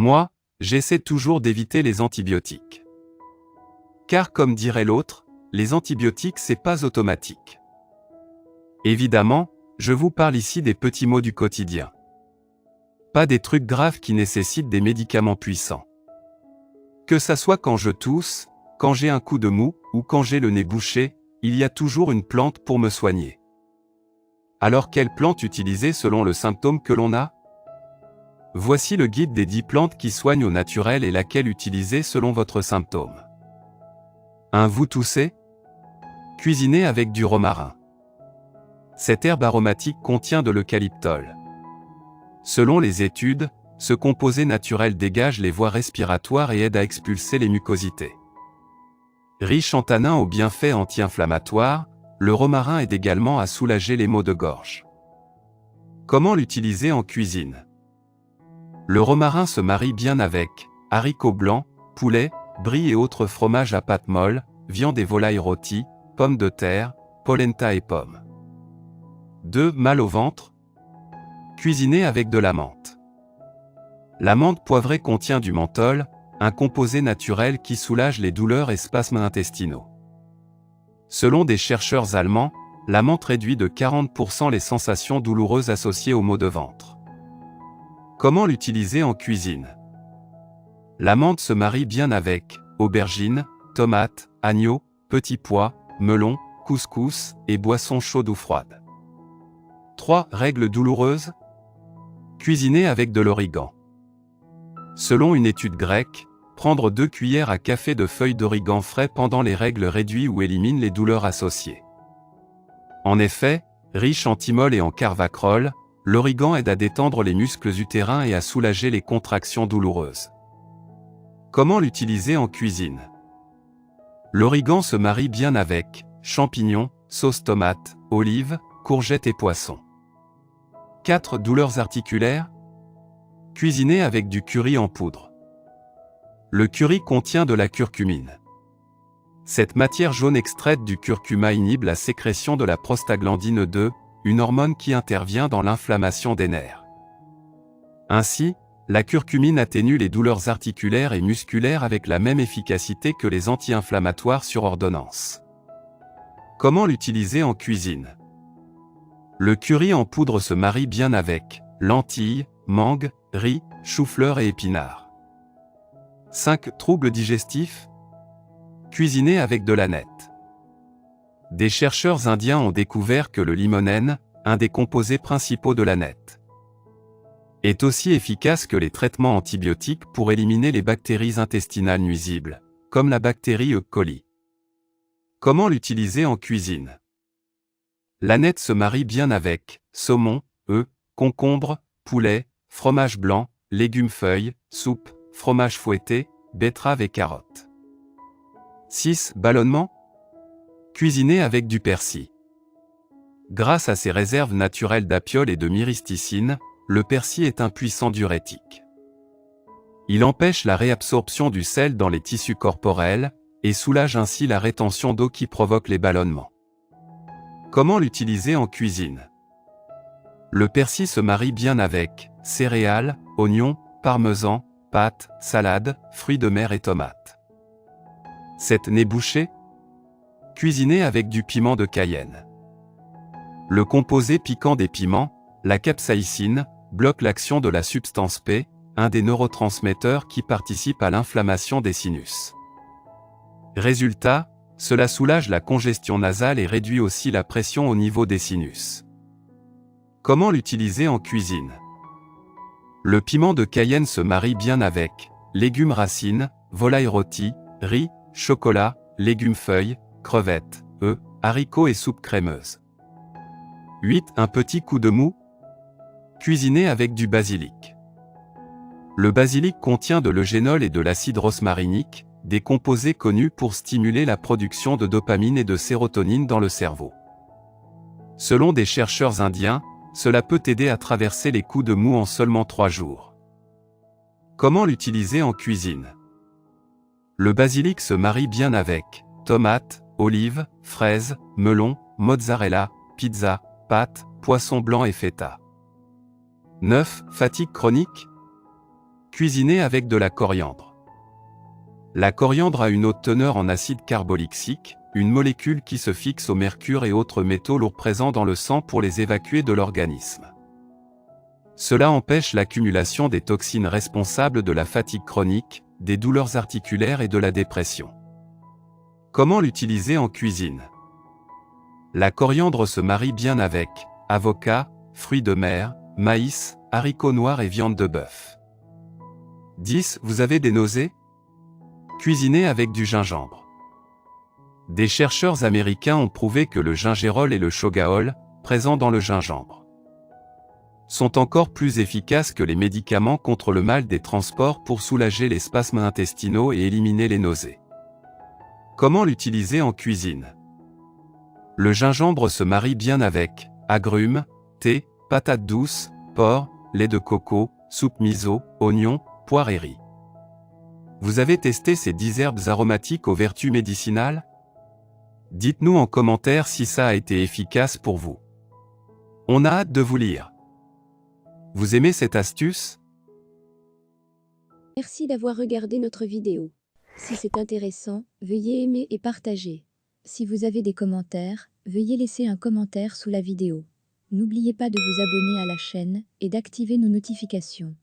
Moi, j'essaie toujours d'éviter les antibiotiques. Car comme dirait l'autre, les antibiotiques c'est pas automatique. Évidemment, je vous parle ici des petits maux du quotidien. Pas des trucs graves qui nécessitent des médicaments puissants. Que ça soit quand je tousse, quand j'ai un coup de mou, ou quand j'ai le nez bouché, il y a toujours une plante pour me soigner. Alors quelle plante utiliser selon le symptôme que l'on a? Voici le guide des 10 plantes qui soignent au naturel et laquelle utiliser selon votre symptôme. 1. Vous toussez? Cuisinez avec du romarin. Cette herbe aromatique contient de l'eucalyptol. Selon les études, ce composé naturel dégage les voies respiratoires et aide à expulser les mucosités. Riche en tanins aux bienfaits anti-inflammatoires, le romarin aide également à soulager les maux de gorge. Comment l'utiliser en cuisine? Le romarin se marie bien avec haricots blancs, poulet, brie et autres fromages à pâte molle, viande et volaille rôtie, pommes de terre, polenta et pommes. 2. Mal au ventre? Cuisinez avec de la menthe. La menthe poivrée contient du menthol, un composé naturel qui soulage les douleurs et spasmes intestinaux. Selon des chercheurs allemands, la menthe réduit de 40% les sensations douloureuses associées aux maux de ventre. Comment l'utiliser en cuisine? La menthe se marie bien avec aubergines, tomates, agneaux, petits pois, melons, couscous et boissons chaudes ou froides. 3. Règles douloureuses? Cuisiner avec de l'origan. Selon une étude grecque, prendre 2 cuillères à café de feuilles d'origan frais pendant les règles réduit ou élimine les douleurs associées. En effet, riche en thymol et en carvacrol, l'origan aide à détendre les muscles utérins et à soulager les contractions douloureuses. Comment l'utiliser en cuisine? L'origan se marie bien avec champignons, sauce tomate, olives, courgettes et poissons. 4. Douleurs articulaires? Cuisiner avec du curry en poudre. Le curry contient de la curcumine. Cette matière jaune extraite du curcuma inhibe la sécrétion de la prostaglandine 2, une hormone qui intervient dans l'inflammation des nerfs. Ainsi, la curcumine atténue les douleurs articulaires et musculaires avec la même efficacité que les anti-inflammatoires sur ordonnance. Comment l'utiliser en cuisine? Le curry en poudre se marie bien avec lentilles, mangue, riz, chou-fleur et épinards. 5. Troubles digestifs? Cuisiner avec de l'aneth. Des chercheurs indiens ont découvert que le limonène, un des composés principaux de l'aneth, est aussi efficace que les traitements antibiotiques pour éliminer les bactéries intestinales nuisibles, comme la bactérie E. coli. Comment l'utiliser en cuisine? L'aneth se marie bien avec saumon, œufs, concombre, poulet, fromage blanc, légumes feuilles, soupe, fromage fouetté, betterave et carottes. 6. Ballonnement? Cuisiner avec du persil. Grâce à ses réserves naturelles d'apiole et de myristicine, le persil est un puissant diurétique. Il empêche la réabsorption du sel dans les tissus corporels, et soulage ainsi la rétention d'eau qui provoque les ballonnements. Comment l'utiliser en cuisine? Le persil se marie bien avec céréales, oignons, parmesan, pâtes, salade, fruits de mer et tomates. 7. Nez bouché? Cuisiner avec du piment de Cayenne. Le composé piquant des piments, la capsaïcine, bloque l'action de la substance P, un des neurotransmetteurs qui participe à l'inflammation des sinus. Résultat, cela soulage la congestion nasale et réduit aussi la pression au niveau des sinus. Comment l'utiliser en cuisine? Le piment de Cayenne se marie bien avec légumes racines, volaille rôtie, riz, chocolat, légumes feuilles, crevettes, œufs, haricots et soupe crémeuse. 8. Un petit coup de mou? Cuisiner avec du basilic. Le basilic contient de l'eugénol et de l'acide rosmarinique, des composés connus pour stimuler la production de dopamine et de sérotonine dans le cerveau. Selon des chercheurs indiens, cela peut aider à traverser les coups de mou en seulement 3 jours. Comment l'utiliser en cuisine? Le basilic se marie bien avec tomates, olives, fraises, melons, mozzarella, pizza, pâtes, poisson blanc et feta. 9. Fatigue chronique? Cuisiner avec de la coriandre. La coriandre a une haute teneur en acide carboxylique, une molécule qui se fixe au mercure et autres métaux lourds présents dans le sang pour les évacuer de l'organisme. Cela empêche l'accumulation des toxines responsables de la fatigue chronique, des douleurs articulaires et de la dépression. Comment l'utiliser en cuisine? La coriandre se marie bien avec avocat, fruits de mer, maïs, haricots noirs et viande de bœuf. 10. Vous avez des nausées? Cuisiner avec du gingembre. Des chercheurs américains ont prouvé que le gingérol et le shogaol, présents dans le gingembre, sont encore plus efficaces que les médicaments contre le mal des transports pour soulager les spasmes intestinaux et éliminer les nausées. Comment l'utiliser en cuisine? Le gingembre se marie bien avec agrumes, thé, patates douces, porc, lait de coco, soupe miso, oignons, poire et riz. Vous avez testé ces 10 herbes aromatiques aux vertus médicinales? Dites-nous en commentaire si ça a été efficace pour vous. On a hâte de vous lire. Vous aimez cette astuce? Merci d'avoir regardé notre vidéo. Si c'est intéressant, veuillez aimer et partager. Si vous avez des commentaires, veuillez laisser un commentaire sous la vidéo. N'oubliez pas de vous abonner à la chaîne et d'activer nos notifications.